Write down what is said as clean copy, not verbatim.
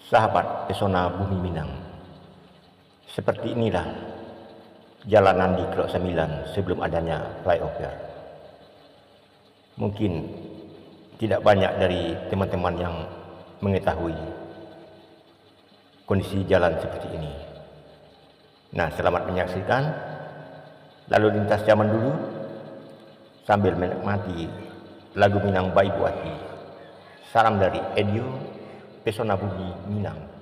Sahabat pesona bumi Minang, seperti inilah jalanan di Krok 9 sebelum adanya flyover. Mungkin tidak banyak dari teman-teman yang mengetahui kondisi jalan seperti ini. Nah, selamat menyaksikan lalu lintas zaman dulu sambil menikmati lagu Minang by Ibu Ati. Salam dari Edio, Pesona Bumi Minang.